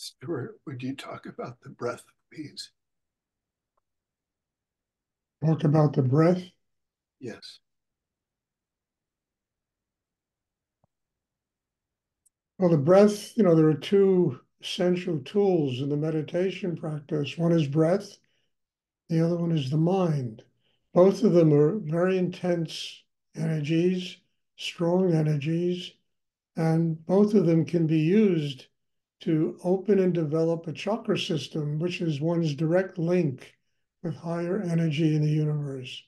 Stuart, would you talk about the breath, please? Talk about the breath. Yes. Well, the breath, there are two essential tools in the meditation practice. One is breath, the other one is the mind. Both of them are very intense energies, strong energies, and both of them can be used to open and develop a chakra system, which is one's direct link with higher energy in the universe.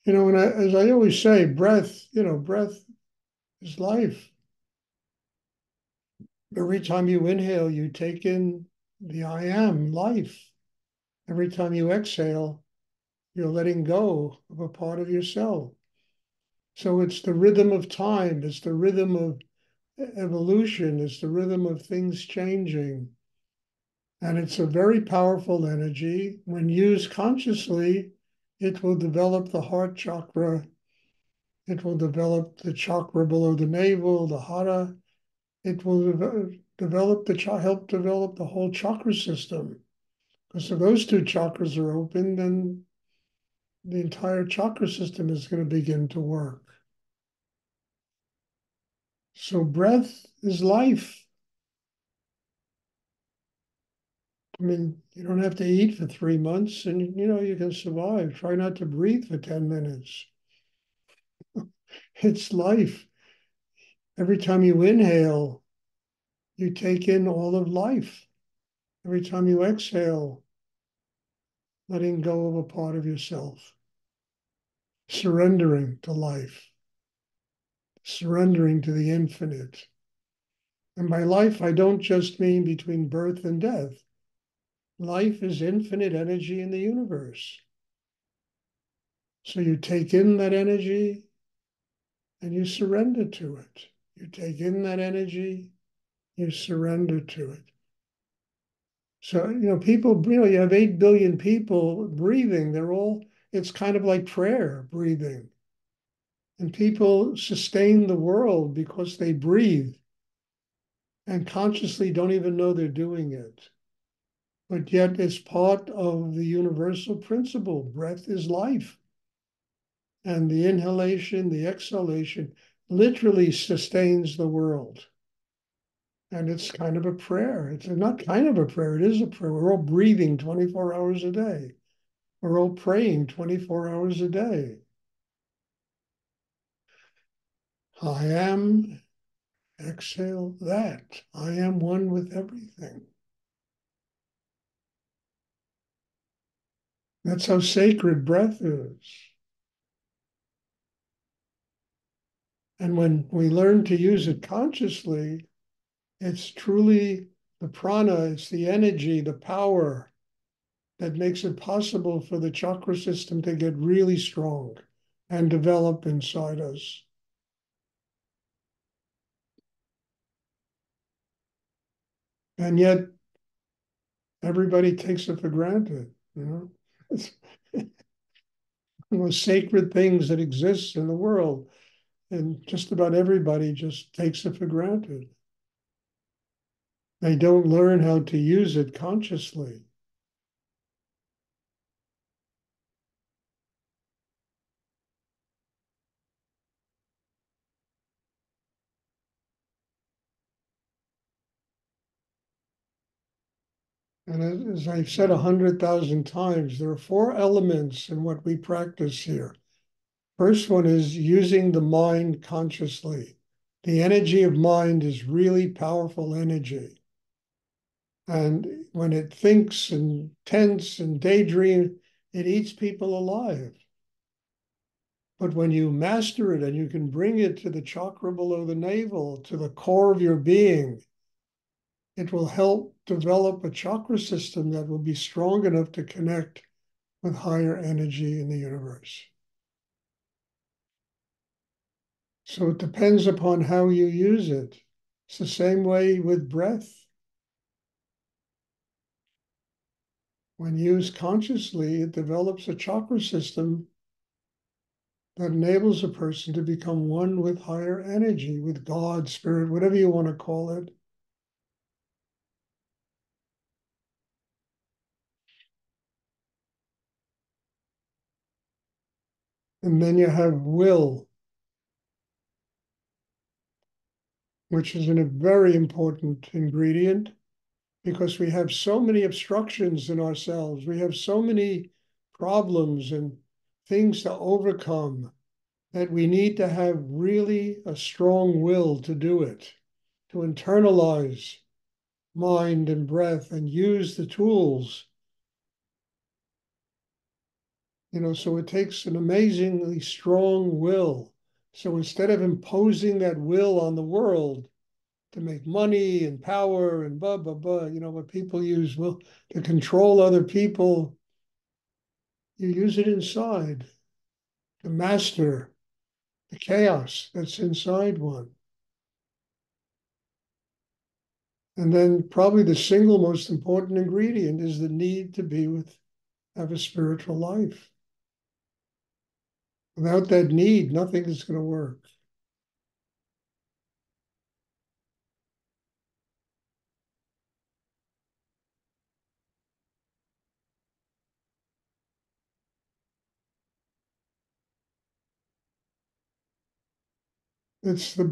As I always say, breath is life. Every time you inhale, you take in the I am, life. Every time you exhale, you're letting go of a part of yourself. So it's the rhythm of time, it's the rhythm of evolution, it's the rhythm of things changing. And it's a very powerful energy. When used consciously, it will develop the heart chakra, it will develop the chakra below the navel, the hara. It will help develop the whole chakra system. Because if those two chakras are open, then the entire chakra system is going to begin to work. So breath is life. I mean, you don't have to eat for 3 months and you can survive. Try not to breathe for 10 minutes. It's life. Every time you inhale, you take in all of life. Every time you exhale, letting go of a part of yourself, surrendering to life, surrendering to the infinite. And by life, I don't just mean between birth and death. Life is infinite energy in the universe. So you take in that energy and you surrender to it. You take in that energy, you surrender to it. So, people, you have 8 billion people breathing. It's kind of like prayer, breathing. And people sustain the world because they breathe and consciously don't even know they're doing it. But yet it's part of the universal principle. Breath is life. And the inhalation, the exhalation literally sustains the world. And it's kind of a prayer. It's not kind of a prayer, it is a prayer. We're all breathing 24 hours a day. We're all praying 24 hours a day. I am, exhale that. I am one with everything. That's how sacred breath is. And when we learn to use it consciously, it's truly the prana, it's the energy, the power that makes it possible for the chakra system to get really strong and develop inside us. And yet everybody takes it for granted. It's the most sacred things that exist in the world. And just about everybody just takes it for granted. They don't learn how to use it consciously. And as I've said 100,000 times, there are 4 elements in what we practice here. First one is using the mind consciously. The energy of mind is really powerful energy. And when it thinks and tense and daydream, it eats people alive. But when you master it and you can bring it to the chakra below the navel, to the core of your being, it will help develop a chakra system that will be strong enough to connect with higher energy in the universe. So it depends upon how you use it. It's the same way with breath. When used consciously, it develops a chakra system that enables a person to become one with higher energy, with God, spirit, whatever you want to call it. And then you have will, which is a very important ingredient because we have so many obstructions in ourselves. We have so many problems and things to overcome that we need to have really a strong will to do it, to internalize mind and breath and use the tools. So it takes an amazingly strong will. So instead of imposing that will on the world to make money and power and blah, blah, blah, what people use will to control other people, you use it inside to master the chaos that's inside one. And then probably the single most important ingredient is the need to have a spiritual life. Without that need, nothing is going to work. It's the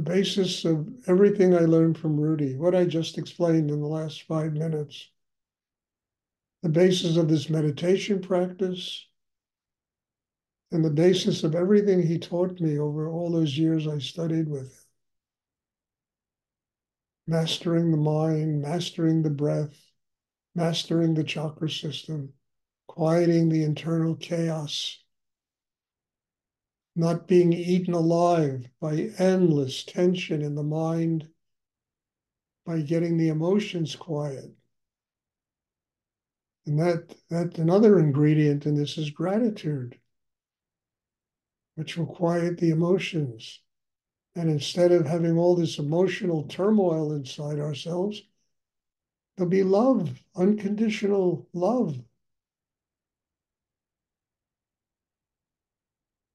basis of everything I learned from Rudy, what I just explained in the last 5 minutes. The basis of this meditation practice and the basis of everything he taught me over all those years I studied with him. Mastering the mind, mastering the breath, mastering the chakra system, quieting the internal chaos, not being eaten alive by endless tension in the mind, by getting the emotions quiet. And that another ingredient in this is gratitude, which will quiet the emotions. And instead of having all this emotional turmoil inside ourselves, there'll be love, unconditional love,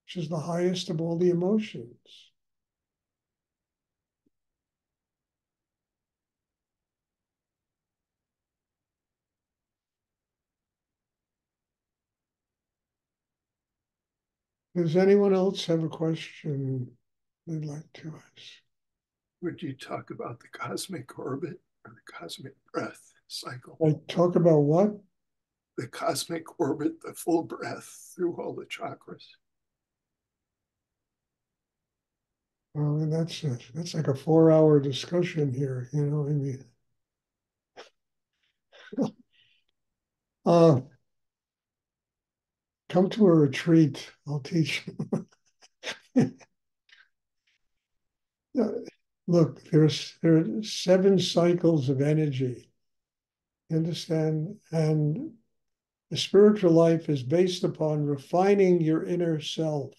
which is the highest of all the emotions. Does anyone else have a question they'd like to ask? Would you talk about the cosmic orbit or the cosmic breath cycle? I talk about what? The cosmic orbit, the full breath through all the chakras. Well, that's like a 4-hour discussion here, I mean. Uh, come to a retreat. I'll teach you. Look, there are 7 cycles of energy. You understand? And the spiritual life is based upon refining your inner self,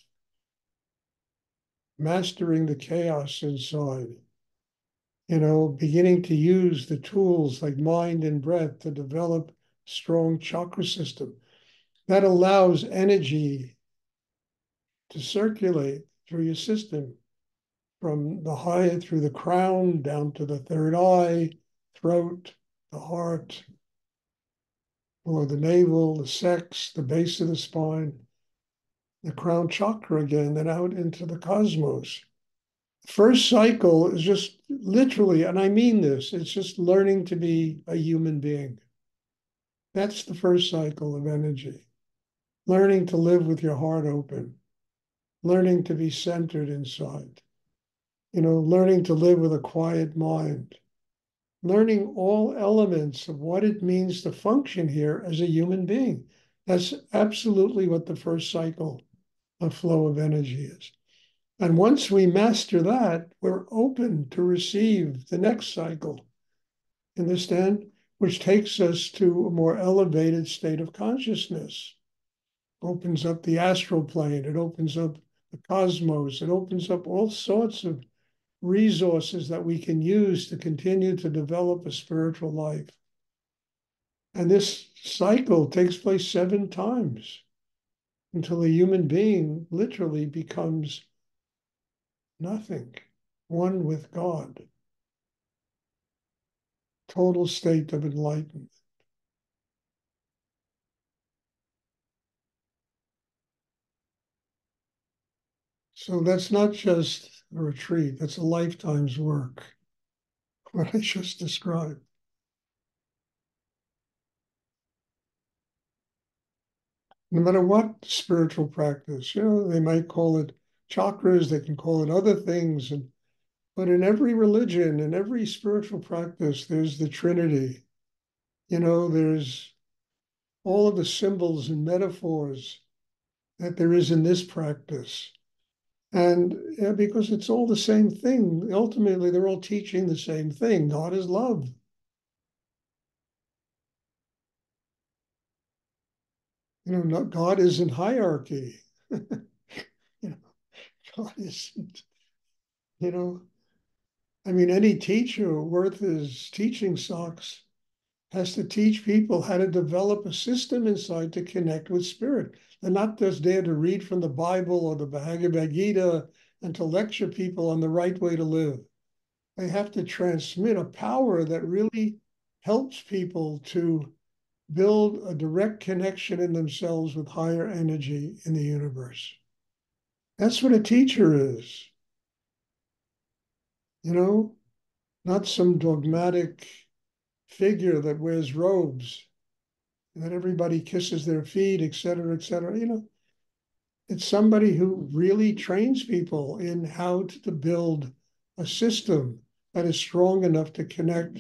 mastering the chaos inside, beginning to use the tools like mind and breath to develop strong chakra system that allows energy to circulate through your system from the high through the crown down to the third eye, throat, the heart, below the navel, the sex, the base of the spine, the crown chakra again, then out into the cosmos. First cycle is just literally, and I mean this, it's just learning to be a human being. That's the first cycle of energy. Learning to live with your heart open, learning to be centered inside, learning to live with a quiet mind, learning all elements of what it means to function here as a human being. That's absolutely what the first cycle of flow of energy is. And once we master that, we're open to receive the next cycle, understand? Which takes us to a more elevated state of consciousness. Opens up the astral plane, it opens up the cosmos, it opens up all sorts of resources that we can use to continue to develop a spiritual life. And this cycle takes place 7 times until a human being literally becomes nothing, one with God, total state of enlightenment. So that's not just a retreat, that's a lifetime's work, what I just described. No matter what spiritual practice, they might call it chakras, they can call it other things. But in every religion, in every spiritual practice, there's the Trinity. There's all of the symbols and metaphors that there is in this practice. And because it's all the same thing, ultimately, they're all teaching the same thing. God is love. God isn't hierarchy. you know, God isn't, you know, any teacher worth his teaching socks has to teach people how to develop a system inside to connect with spirit. They're not just there to read from the Bible or the Bhagavad Gita and to lecture people on the right way to live. They have to transmit a power that really helps people to build a direct connection in themselves with higher energy in the universe. That's what a teacher is, you know, not some dogmatic figure that wears robes and that everybody kisses their feet, et cetera, et cetera. It's somebody who really trains people in how to build a system that is strong enough to connect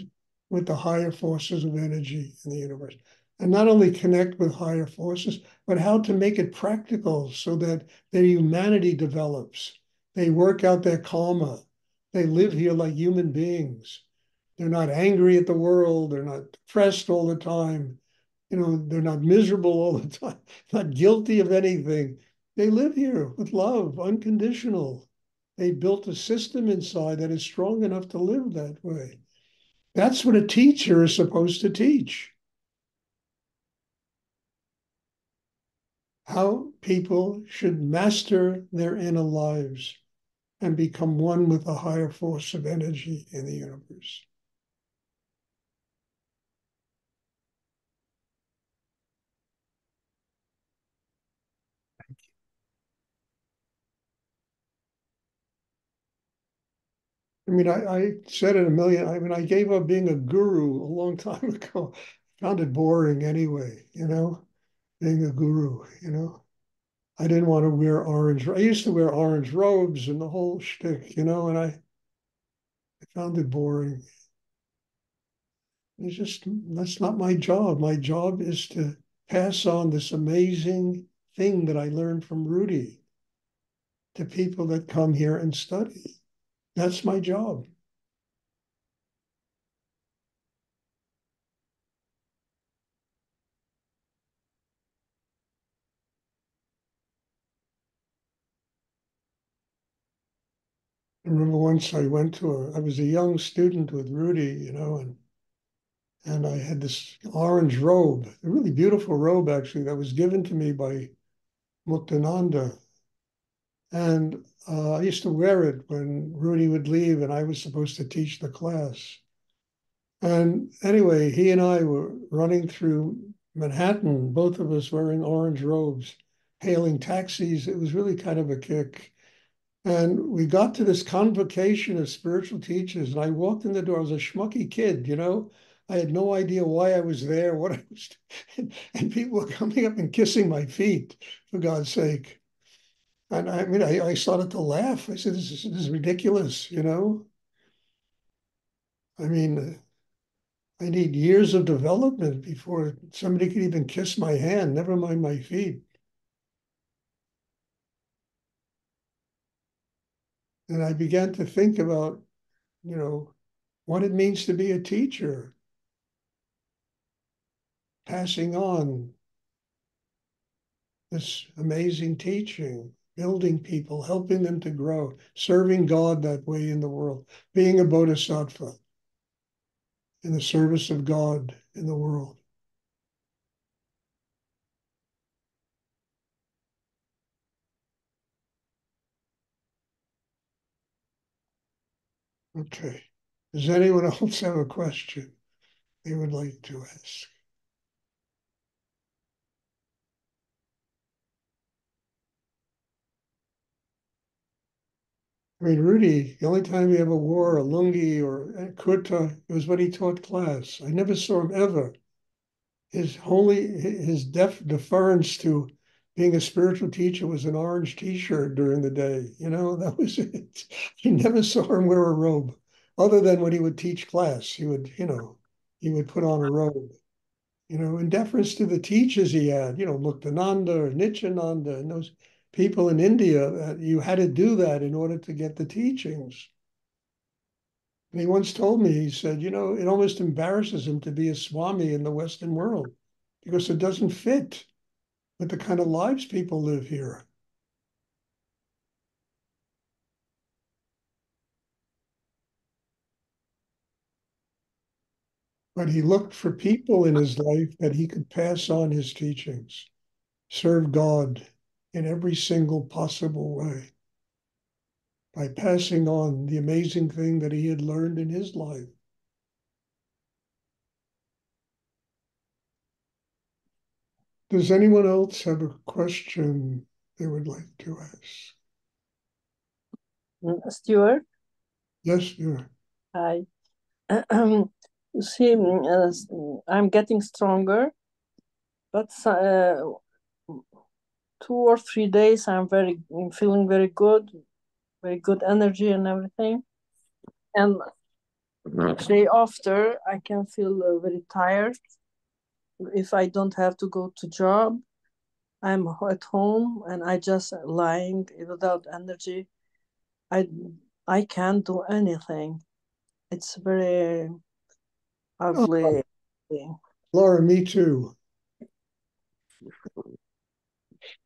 with the higher forces of energy in the universe. And not only connect with higher forces, but how to make it practical so that their humanity develops. They work out their karma. They live here like human beings. They're not angry at the world. They're not depressed all the time. They're not miserable all the time, not guilty of anything. They live here with love, unconditional. They built a system inside that is strong enough to live that way. That's what a teacher is supposed to teach. How people should master their inner lives and become one with a higher force of energy in the universe. I said it a million. I gave up being a guru a long time ago. Found it boring anyway, being a guru. I didn't want to wear orange. I used to wear orange robes and the whole shtick, and I found it boring. That's not my job. My job is to pass on this amazing thing that I learned from Rudy to people that come here and study. That's my job. I remember once I was a young student with Rudy, and I had this orange robe, a really beautiful robe actually, that was given to me by Muktananda. And I used to wear it when Rudy would leave and I was supposed to teach the class. And anyway, he and I were running through Manhattan, both of us wearing orange robes, hailing taxis. It was really kind of a kick. And we got to this convocation of spiritual teachers, and I walked in the door. I was a schmucky kid. I had no idea why I was there, what I was, and people were coming up and kissing my feet, for God's sake. And I started to laugh. I said, this is ridiculous. I mean, I need years of development before somebody could even kiss my hand, never mind my feet. And I began to think about, you know, what it means to be a teacher, passing on this amazing teaching, building people, helping them to grow, serving God that way in the world, being a bodhisattva in the service of God in the world. Okay. Does anyone else have a question they would like to ask? I mean, Rudy, the only time he ever wore a lungi or a kurta was when he taught class. I never saw him ever. His deference to being a spiritual teacher was an orange T-shirt during the day. That was it. You never saw him wear a robe, other than when he would teach class. He would put on a robe. In deference to the teachers he had, Muktananda or Nityananda and those people in India, you had to do that in order to get the teachings. And he once told me, he said, it almost embarrasses him to be a Swami in the Western world because it doesn't fit with the kind of lives people live here. But he looked for people in his life that he could pass on his teachings, serve God in every single possible way by passing on the amazing thing that he had learned in his life. Does anyone else have a question they would like to ask? Stuart, Yes, you. hi. You see, I'm getting stronger, but 2 or 3 days I'm feeling very good energy and everything. And day after, I can feel very tired. If I don't have to go to job, I'm at home and I just lying without energy. I I can't do anything. It's very Oh, ugly. Laura, me too.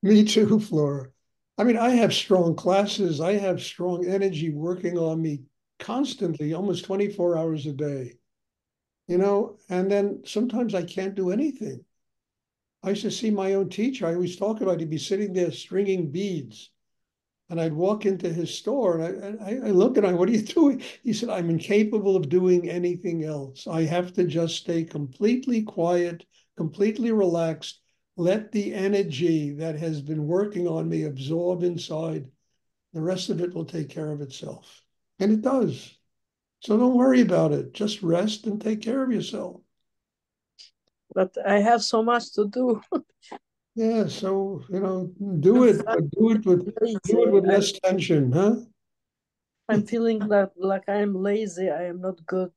Me too, Flora. I mean, I have strong classes. I have strong energy working on me constantly, almost 24 hours a day, and then sometimes I can't do anything. I used to see my own teacher. I always talk about he'd be sitting there stringing beads. And I'd walk into his store and I look at him, what are you doing? He said, I'm incapable of doing anything else. I have to just stay completely quiet, completely relaxed, let the energy that has been working on me absorb inside. The rest of it will take care of itself. And it does. So don't worry about it. Just rest and take care of yourself. But I have so much to do. Yeah, so do it, but do it with I'm, less tension, huh? I'm feeling like I'm lazy. I am not good.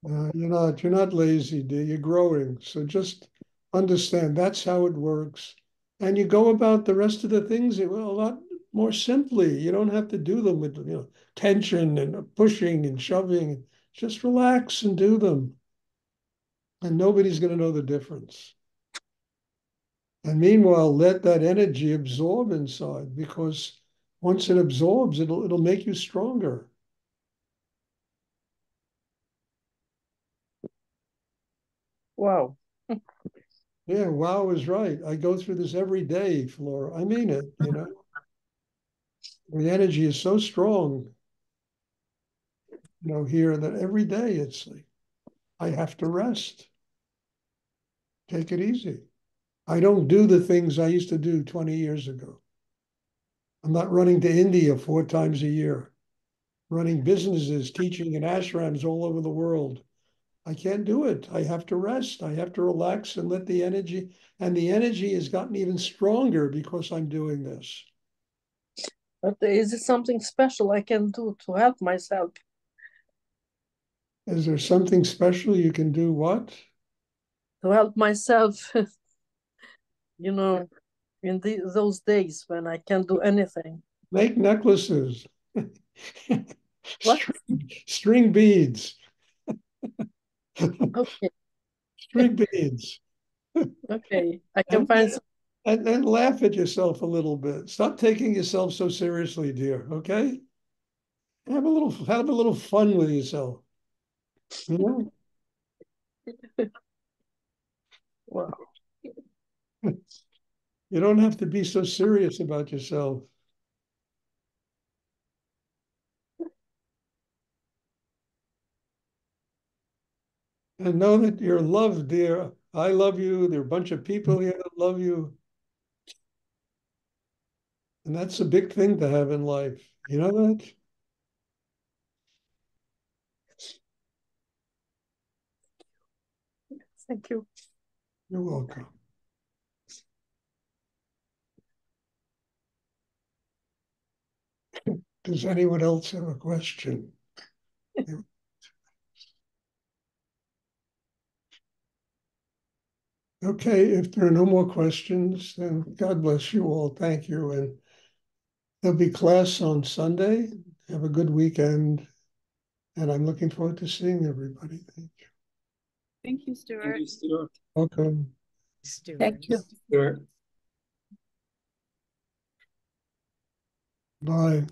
You're not lazy, dear. You're growing. So just understand that's how it works. And you go about the rest of the things a lot more simply. You don't have to do them with, tension and pushing and shoving. Just relax and do them. And nobody's going to know the difference. And meanwhile, let that energy absorb inside because once it absorbs, it'll make you stronger. Wow. Yeah, wow is right. I go through this every day, Flora. I mean it. The energy is so strong, here that every day it's like, I have to rest. Take it easy. I don't do the things I used to do 20 years ago. I'm not running to India 4 times a year, running businesses, teaching in ashrams all over the world. I can't do it. I have to rest. I have to relax and let and the energy has gotten even stronger because I'm doing this. But is it something special I can do to help myself? Is there something special you can do? What? To help myself, you know, in those days when I can't do anything. Make necklaces, What? string beads, Okay. string beads. Okay. I can And, find some. and laugh at yourself a little bit. Stop taking yourself so seriously, dear. Okay? Have a little fun with yourself. You know? Wow. You don't have to be so serious about yourself. And know that you're loved, dear. I love you. There are a bunch of people here that love you. And that's a big thing to have in life. You know that? Thank you. You're welcome. Does anyone else have a question? Okay, if there are no more questions, then God bless you all. Thank you. And there'll be class on Sunday. Have a good weekend. And I'm looking forward to seeing everybody. Thank you. Thank you, Stuart. Thank you, Stuart. Welcome. Stuart. Thank you. Stuart. Bye.